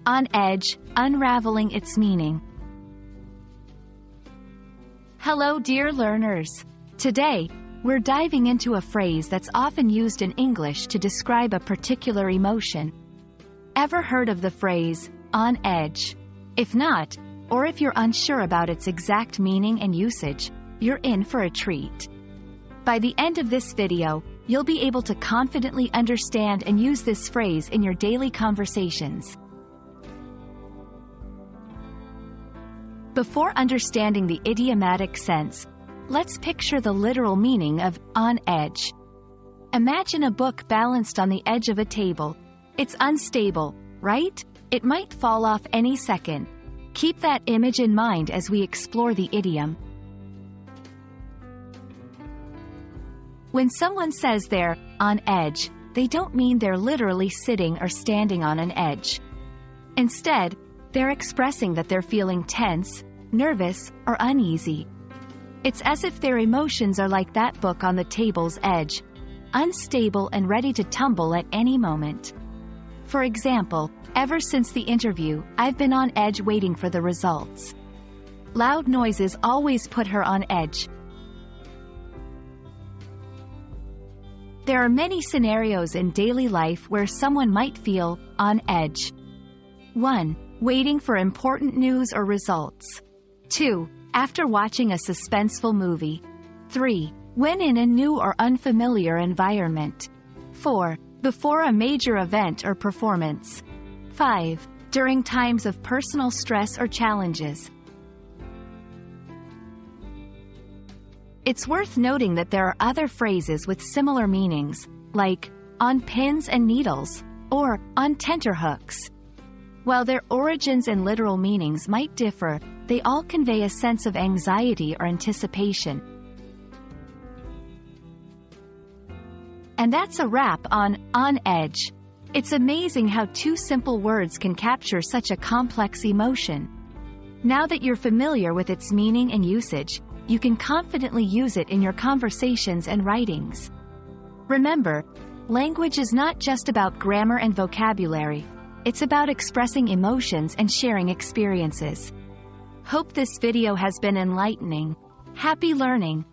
On edge, unraveling its meaning. Hello dear learners. Today, we're diving into a phrase that's often used in English to describe a particular emotion. Ever heard of the phrase, on edge? If not, or if you're unsure about its exact meaning and usage, you're in for a treat. By the end of this video, you'll be able to confidently understand and use this phrase in your daily conversations. Before understanding the idiomatic sense, let's picture the literal meaning of on edge. Imagine a book balanced on the edge of a table. It's unstable, right? It might fall off any second. Keep that image in mind as we explore the idiom. When someone says they're on edge, they don't mean they're literally sitting or standing on an edge. Instead, they're expressing that they're feeling tense, nervous, or uneasy. It's as if their emotions are like that book on the table's edge, unstable and ready to tumble at any moment. For example, ever since the interview, I've been on edge waiting for the results. Loud noises always put her on edge. There are many scenarios in daily life where someone might feel on edge. 1. Waiting for important news or results. 2. After watching a suspenseful movie. 3. When in a new or unfamiliar environment. 4. Before a major event or performance. 5. During times of personal stress or challenges. It's worth noting that there are other phrases with similar meanings, like on pins and needles, or on tenterhooks. While their origins and literal meanings might differ, they all convey a sense of anxiety or anticipation. And that's a wrap on edge. It's amazing how two simple words can capture such a complex emotion. Now that you're familiar with its meaning and usage, you can confidently use it in your conversations and writings. Remember, language is not just about grammar and vocabulary. It's about expressing emotions and sharing experiences. Hope this video has been enlightening. Happy learning!